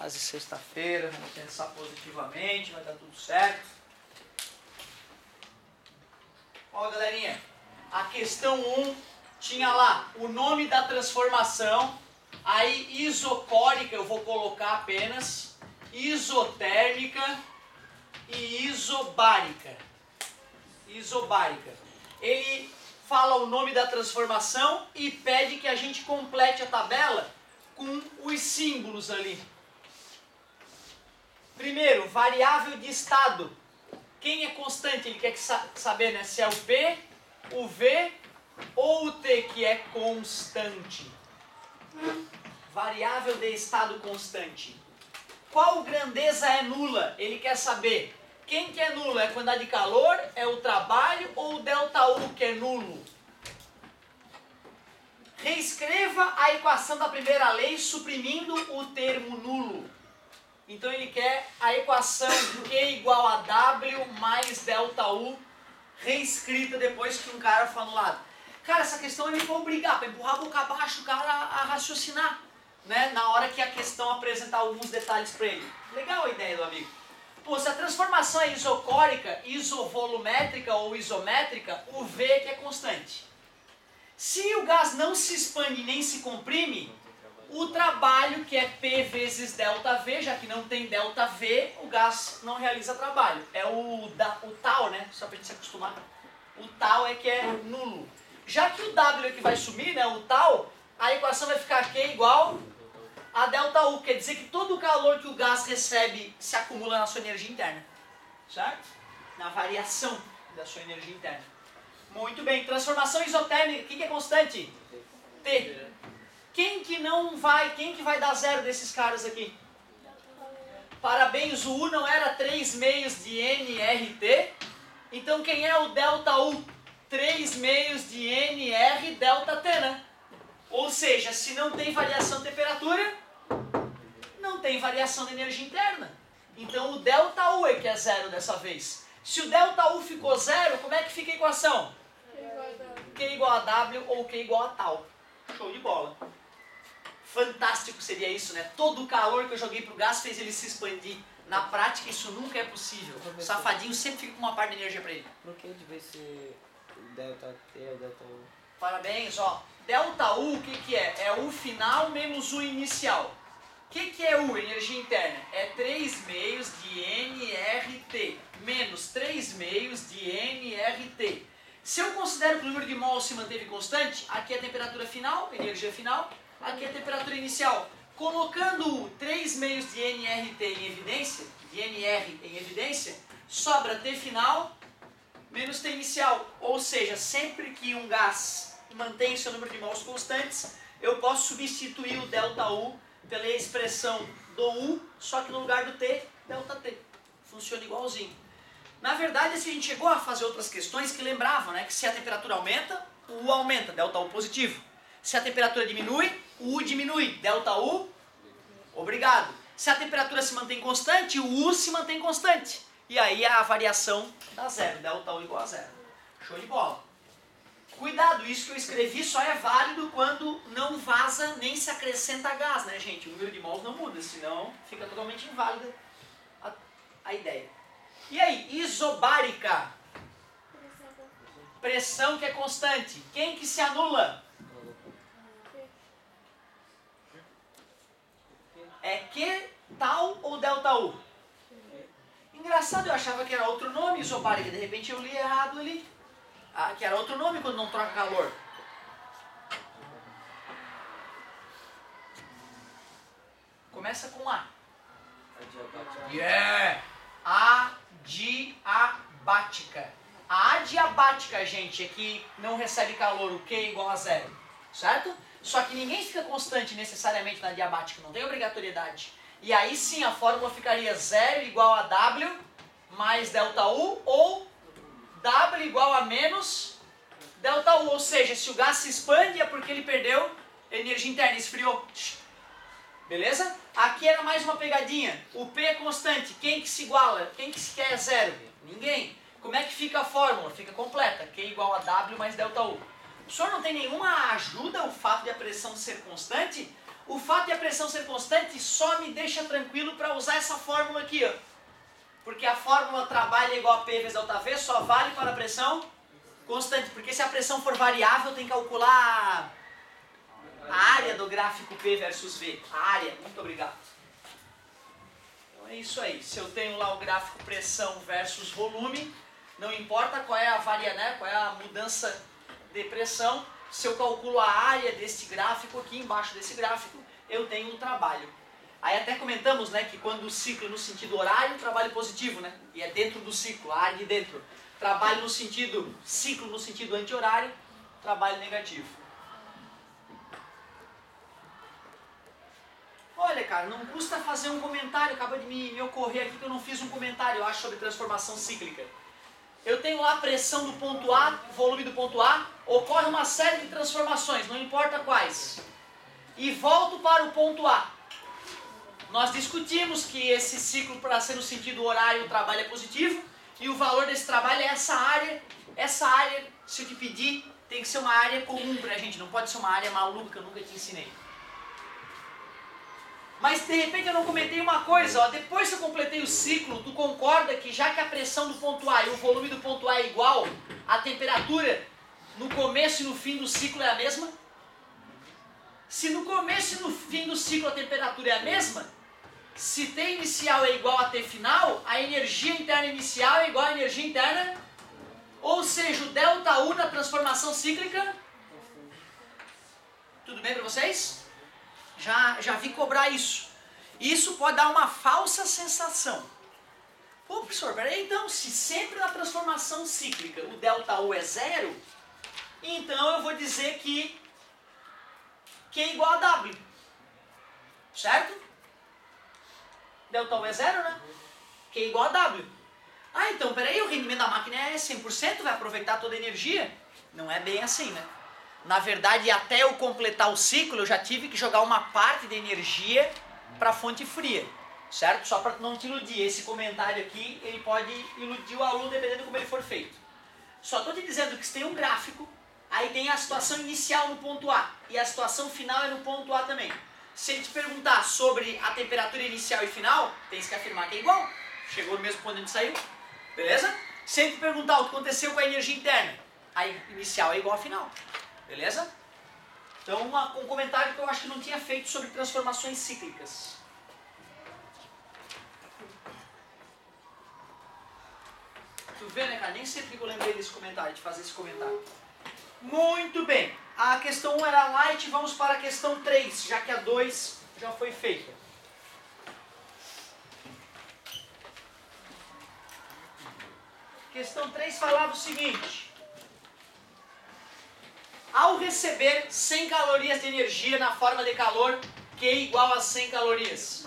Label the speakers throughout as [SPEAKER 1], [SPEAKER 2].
[SPEAKER 1] Quase sexta-feira, vamos pensar positivamente, vai dar tudo certo. Ó, galerinha, a questão 1 tinha lá o nome da transformação, aí isocórica eu vou colocar apenas, isotérmica e isobárica. Isobárica. Ele fala o nome da transformação e pede que a gente complete a tabela com os símbolos ali. Primeiro, variável de estado. Quem é constante? Ele quer saber, né, se é o P, o V ou o T que é constante. Variável de estado constante. Qual grandeza é nula? Ele quer saber. Quem que é nulo? É a quantidade de calor? É o trabalho? Ou o ΔU que é nulo? Reescreva a equação da primeira lei suprimindo o termo nulo. Então ele quer a equação Q igual a W mais ΔU reescrita depois que um cara for anulado. Cara, essa questão é meio para obrigar, para empurrar a boca abaixo o cara a raciocinar, né? Na hora que a questão apresentar alguns detalhes para ele. Legal a ideia do amigo. Pô, se a transformação é isocórica, isovolumétrica ou isométrica, o V que é constante. Se o gás não se expande nem se comprime, o trabalho, que é P vezes ΔV, já que não tem ΔV, o gás não realiza trabalho. É o tal, né? Só para a gente se acostumar. O tal é que é nulo. Já que o W é que vai sumir, né? O tal, a equação vai ficar Q igual a ΔU. Quer dizer que todo o calor que o gás recebe se acumula na sua energia interna. Certo? Na variação da sua energia interna. Muito bem. Transformação isotérmica. O que é constante? T. Quem que vai dar zero desses caras aqui? Parabéns, o U não era 3 meios de nRT? Então quem é o ΔU? 3 meios de nR ΔT, né? Ou seja, se não tem variação de temperatura, não tem variação de energia interna. Então o ΔU é que é zero dessa vez. Se o ΔU ficou zero, como é que fica a equação? Q igual a W ou Q igual a tal. Show de bola. Fantástico seria isso, né? Todo o calor que eu joguei pro gás fez ele se expandir. Na prática isso nunca é possível. O safadinho sempre fica com uma parte de energia para ele.
[SPEAKER 2] Por que de ver se ΔT ou ΔU?
[SPEAKER 1] Parabéns, ó. ΔU, o que é? É o final menos o inicial. O que é U, energia interna? É 3 meios de nRT menos 3 meios de nRT. Se eu considero que o número de mols se manteve constante, aqui é a temperatura final, energia final, aqui é a temperatura inicial. Colocando 3 meios de nRT em evidência, de nR em evidência, sobra T final menos T inicial. Ou seja, sempre que um gás mantém seu número de mols constantes, eu posso substituir o ΔU pela expressão do U, só que no lugar do T, ΔT. Funciona igualzinho. Na verdade, a gente chegou a fazer outras questões que lembravam, né, que se a temperatura aumenta, o U aumenta, ΔU positivo. Se a temperatura diminui, o U diminui, ΔU, obrigado. Se a temperatura se mantém constante, o U se mantém constante. E aí a variação dá zero, ΔU igual a zero. Show de bola. Cuidado, isso que eu escrevi só é válido quando não vaza nem se acrescenta gás, né, gente? O número de mols não muda, senão fica totalmente inválida a ideia. E aí, isobárica? Pressão que é constante. Quem que se anula? É Q, tal ou ΔU? Engraçado, eu achava que era outro nome, isobárica. De repente eu li errado ali. Ah, que era outro nome quando não troca calor. Começa com A. Yeah! Adiabática. A adiabática, gente, é que não recebe calor, o Q é igual a zero. Certo? Só que ninguém fica constante necessariamente na adiabática, não tem obrigatoriedade. E aí sim a fórmula ficaria 0 igual a W mais ΔU ou W igual a menos ΔU. Ou seja, se o gás se expande é porque ele perdeu energia interna, esfriou. Beleza? Aqui era mais uma pegadinha. O P é constante. Quem que se iguala? Quem que se quer zero? Ninguém. Como é que fica a fórmula? Fica completa. Q igual a W mais ΔU. O senhor não tem nenhuma ajuda o fato de a pressão ser constante? O fato de a pressão ser constante só me deixa tranquilo para usar essa fórmula aqui, ó. Porque a fórmula trabalho igual a P vezes delta V só vale para a pressão constante. Porque se a pressão for variável, tem que calcular a área do gráfico P versus V. A área, muito obrigado. Então é isso aí. Se eu tenho lá o gráfico pressão versus volume, não importa qual é a qual é a mudança de pressão, se eu calculo a área deste gráfico aqui embaixo desse gráfico, eu tenho um trabalho. Aí até comentamos, né, que quando o ciclo é no sentido horário, trabalho positivo, né? E é dentro do ciclo, a área de dentro. Trabalho no sentido, ciclo no sentido anti-horário, trabalho negativo. Olha, cara, não custa fazer um comentário, acaba de me ocorrer aqui que eu não fiz um comentário, eu acho, sobre transformação cíclica. Eu tenho lá a pressão do ponto A, volume do ponto A, ocorre uma série de transformações, não importa quais. E volto para o ponto A. Nós discutimos que esse ciclo, para ser no sentido horário, o trabalho é positivo, e o valor desse trabalho é essa área. Essa área, se eu te pedir, tem que ser uma área comum pra gente, não pode ser uma área maluca que eu nunca te ensinei. Mas de repente eu não comentei uma coisa, ó, depois que eu completei o ciclo, tu concorda que já que a pressão do ponto A e o volume do ponto A é igual, a temperatura no começo e no fim do ciclo é a mesma? Se no começo e no fim do ciclo a temperatura é a mesma, se T inicial é igual a T final, a energia interna inicial é igual à energia interna, ou seja, o ΔU na transformação cíclica. Tudo bem para vocês? Já vi cobrar isso. Isso pode dar uma falsa sensação. Pô, professor, peraí, então, se sempre na transformação cíclica o ΔU é zero, então eu vou dizer que Q é igual a W. Certo? ΔU é zero, né? Q é igual a W. Ah, então, peraí, o rendimento da máquina é 100%, vai aproveitar toda a energia? Não é bem assim, né? Na verdade, até eu completar o ciclo, eu já tive que jogar uma parte da energia para a fonte fria, certo? Só para não te iludir, esse comentário aqui, ele pode iludir o aluno dependendo de como ele for feito. Só estou te dizendo que se tem um gráfico, aí tem a situação inicial no ponto A, e a situação final é no ponto A também. Se ele te perguntar sobre a temperatura inicial e final, tem que afirmar que é igual. Chegou no mesmo ponto onde saiu, beleza? Se ele te perguntar o que aconteceu com a energia interna, a inicial é igual à final. Beleza? Então, um comentário que eu acho que não tinha feito sobre transformações cíclicas. Tu vê, né, cara? Nem sempre que eu lembrei desse comentário, de fazer esse comentário. Muito bem. A questão 1 era light, vamos para a questão 3, já que a 2 já foi feita. Questão 3 falava o seguinte: ao receber 100 calorias de energia na forma de calor, Q igual a 100 calorias,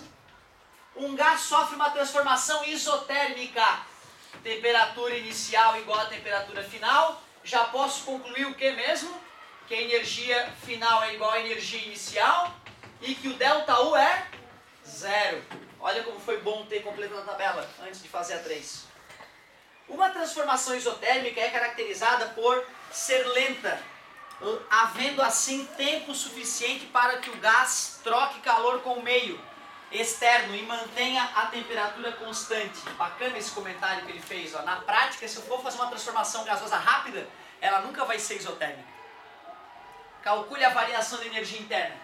[SPEAKER 1] um gás sofre uma transformação isotérmica. Temperatura inicial igual a temperatura final. Já posso concluir o que mesmo? Que a energia final é igual à energia inicial e que o ΔU é zero. Olha como foi bom ter completado a tabela antes de fazer a 3. Uma transformação isotérmica é caracterizada por ser lenta, havendo assim tempo suficiente para que o gás troque calor com o meio externo e mantenha a temperatura constante. Bacana esse comentário que ele fez. Ó. Na prática, se eu for fazer uma transformação gasosa rápida, ela nunca vai ser isotérmica. Calcule a variação da energia interna.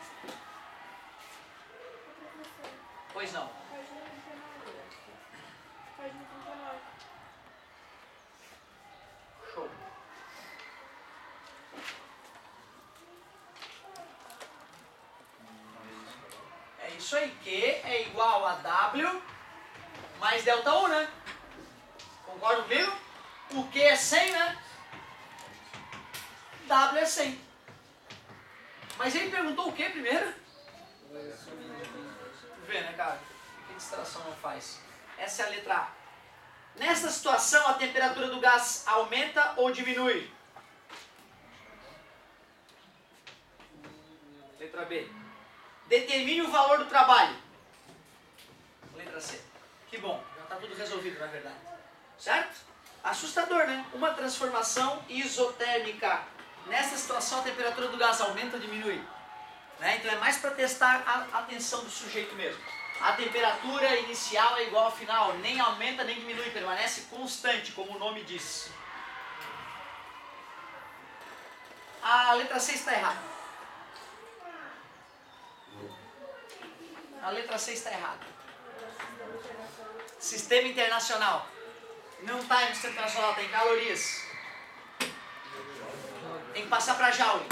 [SPEAKER 1] Pois não. Show. É isso aí. Q é igual a W mais ΔU, né? Concorda comigo? O Q é 100, né? W é 100. Mas ele perguntou o que primeiro? Tu vê, né, cara? Que distração não faz? Essa é a letra A. Nessa situação, a temperatura do gás aumenta ou diminui? Letra B. Determine o valor do trabalho. Letra C. Que bom, já está tudo resolvido, na verdade. Certo? Assustador, né? Uma transformação isotérmica. Nessa situação, a temperatura do gás aumenta ou diminui? né? Então é mais para testar a atenção do sujeito mesmo. A temperatura inicial é igual ao final, nem aumenta nem diminui, permanece constante, como o nome diz. A letra C está errada. A letra C está errada. Sistema internacional. Não está no sistema internacional, tem calorias. Tem que passar para joule.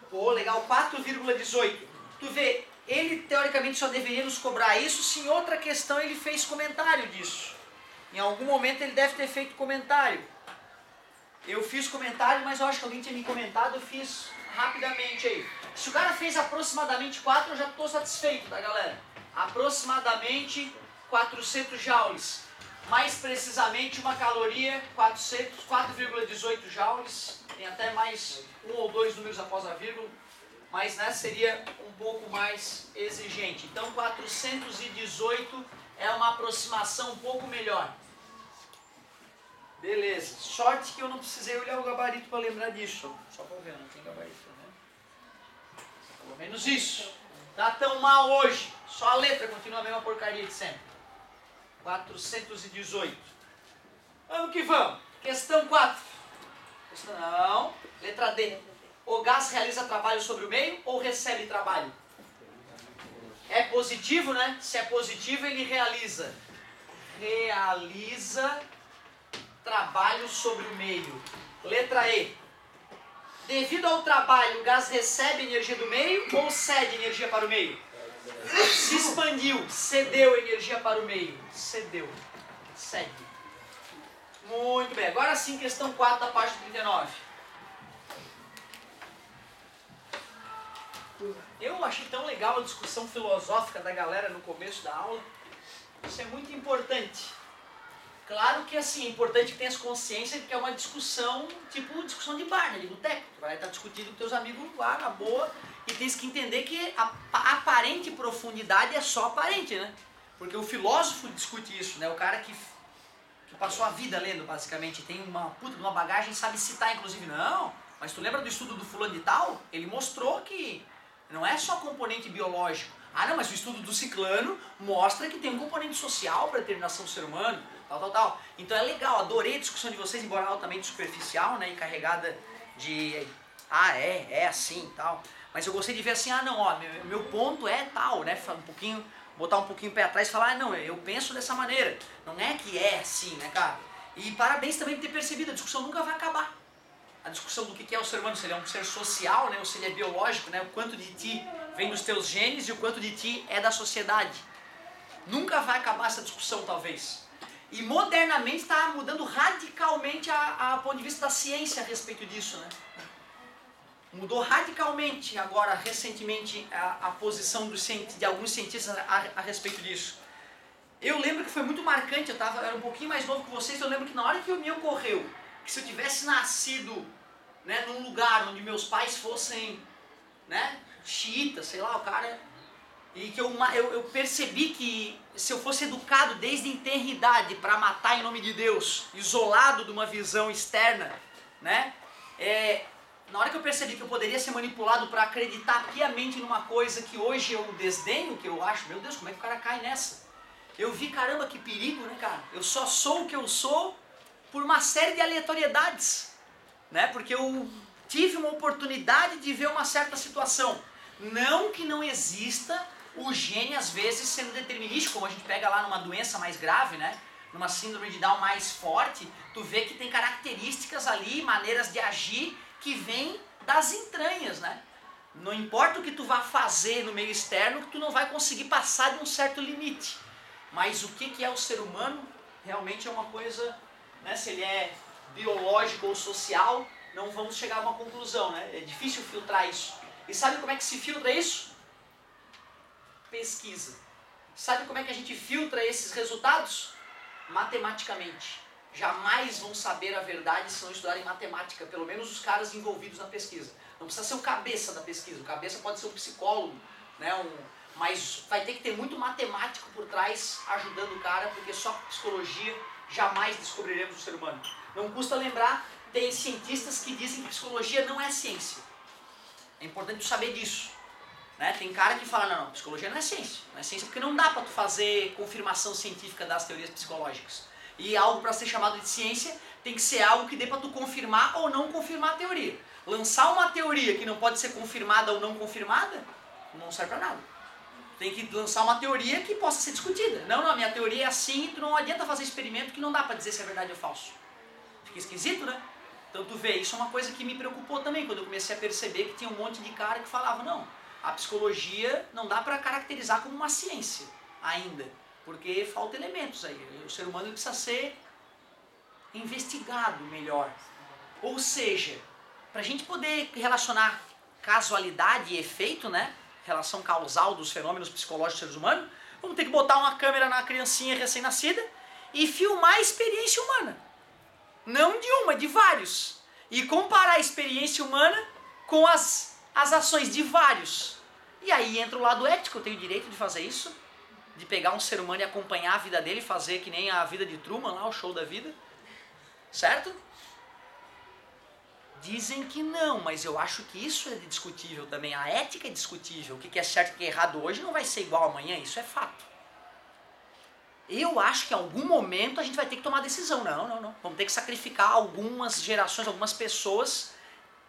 [SPEAKER 1] Pô, legal, 4,18. Tu vê, ele teoricamente só deveria nos cobrar isso se em outra questão ele fez comentário disso. Em algum momento ele deve ter feito comentário. Eu fiz comentário, mas eu acho que alguém tinha me comentado, eu fiz rapidamente aí. Se o cara fez aproximadamente 4, eu já estou satisfeito, tá, galera? Aproximadamente 400 joules. Mais precisamente, uma caloria, 4,18 joules. Tem até mais um ou dois números após a vírgula, mas né, seria um pouco mais exigente. Então, 418 é uma aproximação um pouco melhor. Beleza. Sorte que eu não precisei olhar o gabarito para lembrar disso. Só para ver, não tem gabarito, né? Pelo menos isso. Tá tão mal hoje. Só a letra continua a mesma porcaria de sempre. 418. Vamos que vamos. Questão 4. Não. Letra D. O gás realiza trabalho sobre o meio ou recebe trabalho? É positivo, né? Se é positivo, ele realiza. Realiza trabalho sobre o meio. Letra E. Devido ao trabalho, o gás recebe energia do meio ou cede energia para o meio? Se expandiu, cedeu energia para o meio. Cedeu. Cede. Muito bem. Agora sim, questão 4 da página 39. Eu achei tão legal a discussão filosófica da galera no começo da aula. Isso é muito importante. Claro que assim, é importante que tenhas consciência de que é uma discussão, tipo discussão de bar, né, de boteco. Tu vai estar discutindo com teus amigos lá na boa e tens que entender que a aparente profundidade é só aparente, né? Porque o filósofo discute isso, né? O cara que passou a vida lendo, basicamente, tem uma puta de uma bagagem, sabe citar, inclusive, não, mas tu lembra do estudo do fulano de tal? Ele mostrou que não é só componente biológico. Ah, não, mas o estudo do ciclano mostra que tem um componente social para a determinação do ser humano. Tal. Então é legal, adorei a discussão de vocês, embora altamente superficial, né, e carregada de é assim e tal. Mas eu gostei de ver assim, não, ó, meu ponto é tal, né, botar um pouquinho o pé atrás e falar, não, eu penso dessa maneira. Não é que é assim, né, cara? E parabéns também por ter percebido, a discussão nunca vai acabar. A discussão do que é o ser humano, se ele é um ser social, né, ou se ele é biológico, né, o quanto de ti vem dos teus genes e o quanto de ti é da sociedade. Nunca vai acabar essa discussão, talvez. E modernamente está mudando radicalmente a ponto de vista da ciência a respeito disso, né? Mudou radicalmente agora, recentemente, a posição de alguns cientistas a respeito disso. Eu lembro que foi muito marcante, eu era um pouquinho mais novo que vocês, eu lembro que na hora que me ocorreu que se eu tivesse nascido, né, num lugar onde meus pais fossem, né, xiitas, sei lá, o cara... E que eu percebi que se eu fosse educado desde a tenra idade para matar em nome de Deus, isolado de uma visão externa, né? Na hora que eu percebi que eu poderia ser manipulado para acreditar piamente numa coisa que hoje eu desdenho, que eu acho, meu Deus, como é que o cara cai nessa? Eu vi, caramba, que perigo, né, cara? Eu só sou o que eu sou por uma série de aleatoriedades, né? Porque eu tive uma oportunidade de ver uma certa situação. Não que não exista o gene, às vezes, sendo determinístico, como a gente pega lá numa doença mais grave, né? Numa síndrome de Down mais forte, tu vê que tem características ali, maneiras de agir, que vêm das entranhas, né? Não importa o que tu vá fazer no meio externo, que tu não vai conseguir passar de um certo limite. Mas o que é o ser humano, realmente é uma coisa, né? Se ele é biológico ou social, não vamos chegar a uma conclusão, né? É difícil filtrar isso. E sabe como é que se filtra isso? Pesquisa. Sabe como é que a gente filtra esses resultados? Matematicamente. Jamais vão saber a verdade se não estudarem matemática, pelo menos os caras envolvidos na pesquisa. Não precisa ser o cabeça da pesquisa, o cabeça pode ser um psicólogo, né? Mas vai ter que ter muito matemático por trás ajudando o cara, porque só psicologia jamais descobriremos o ser humano. Não custa lembrar, tem cientistas que dizem que psicologia não é ciência. É importante tu saber disso. Né? Tem cara que fala, não, psicologia não é ciência. Não é ciência porque não dá para tu fazer confirmação científica das teorias psicológicas. E algo para ser chamado de ciência tem que ser algo que dê para tu confirmar ou não confirmar a teoria. Lançar uma teoria que não pode ser confirmada ou não confirmada, não serve para nada. Tem que lançar uma teoria que possa ser discutida. Não, a minha teoria é assim, tu não adianta fazer experimento que não dá para dizer se é verdade ou falso. Fica esquisito, né? Então tu vê, isso é uma coisa que me preocupou também, quando eu comecei a perceber que tinha um monte de cara que falava, não, a psicologia não dá para caracterizar como uma ciência ainda, porque falta elementos aí. O ser humano precisa ser investigado melhor. Ou seja, para a gente poder relacionar casualidade e efeito, né? Relação causal dos fenômenos psicológicos dos seres humanos, vamos ter que botar uma câmera na criancinha recém-nascida e filmar a experiência humana. Não de uma, de vários. E comparar a experiência humana com as ações de vários. E aí entra o lado ético, eu tenho o direito de fazer isso? De pegar um ser humano e acompanhar a vida dele, fazer que nem a vida de Truman lá, o show da vida? Certo? Dizem que não, mas eu acho que isso é discutível também. A ética é discutível. O que é certo e o que é errado hoje não vai ser igual amanhã, isso é fato. Eu acho que em algum momento a gente vai ter que tomar decisão. Não. Vamos ter que sacrificar algumas gerações, algumas pessoas,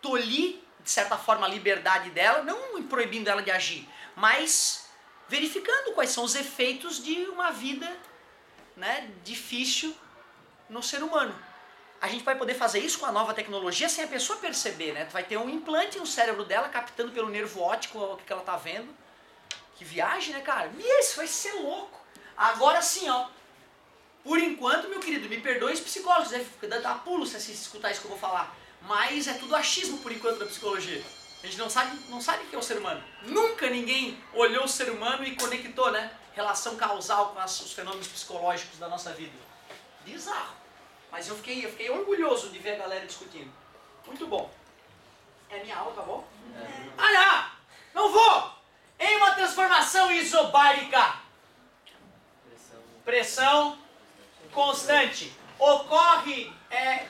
[SPEAKER 1] tolir, de certa forma, a liberdade dela, não proibindo ela de agir, mas verificando quais são os efeitos de uma vida, né, difícil no ser humano. A gente vai poder fazer isso com a nova tecnologia sem a pessoa perceber, né? Tu vai ter um implante no cérebro dela, captando pelo nervo óptico o que ela tá vendo. Que viagem, né, cara? Isso vai ser louco. Agora sim, ó. Por enquanto, meu querido, me perdoe os psicólogos, deve dar pulo se você escutar isso que eu vou falar. Mas é tudo achismo por enquanto da psicologia. A gente não sabe o que é o ser humano. Nunca ninguém olhou o ser humano e conectou, né? Relação causal com os fenômenos psicológicos da nossa vida. Bizarro. Mas eu fiquei orgulhoso de ver a galera discutindo. Muito bom. É minha aula, tá bom? Não vou! Em uma transformação isobárica. Pressão constante. Ocorre,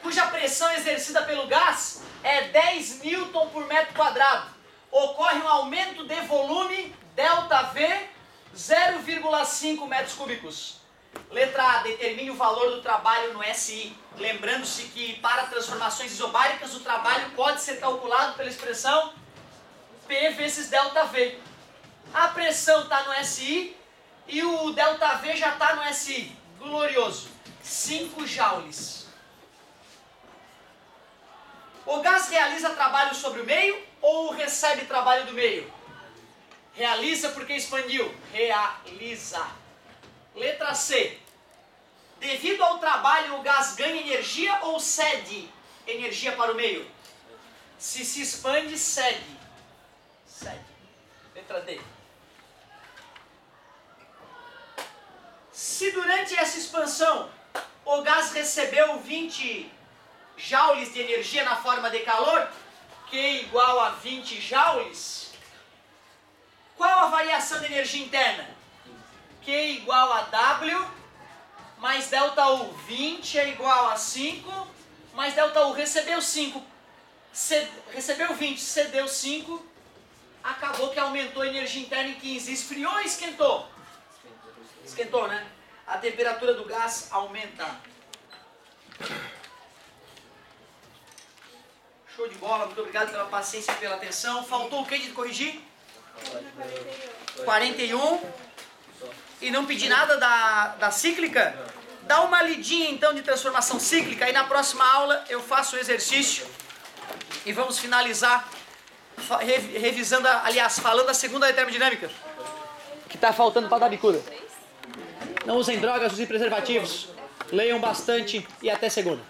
[SPEAKER 1] cuja pressão exercida pelo gás é 10 newton por metro quadrado. Ocorre um aumento de volume, ΔV, 0,5 metros cúbicos. Letra A, determine o valor do trabalho no SI. Lembrando-se que para transformações isobáricas o trabalho pode ser calculado pela expressão P vezes ΔV. A pressão está no SI e o ΔV já está no SI. Glorioso. 5 joules. O gás realiza trabalho sobre o meio ou recebe trabalho do meio? Realiza porque expandiu. Realiza. Letra C. Devido ao trabalho, o gás ganha energia ou cede energia para o meio? Se expande, cede. Letra D. Se durante essa expansão o gás recebeu 20 joules de energia na forma de calor, Q igual a 20 joules, qual a variação de energia interna? Q igual a W mais ΔU. 20 é igual a 5 mais ΔU. Recebeu 5, recebeu 20, cedeu 5, acabou que aumentou a energia interna em 15. Esfriou ou esquentou? Esquentou, né? A temperatura do gás aumenta. Show de bola, muito obrigado pela paciência e pela atenção. Faltou o que de corrigir? 41. E não pedi nada da cíclica? Dá uma lidinha então de transformação cíclica. Aí na próxima aula eu faço o exercício e vamos finalizar revisando, aliás, falando da segunda termodinâmica, que está faltando para dar bicuda. Não usem drogas, usem preservativos. Leiam bastante e até segunda.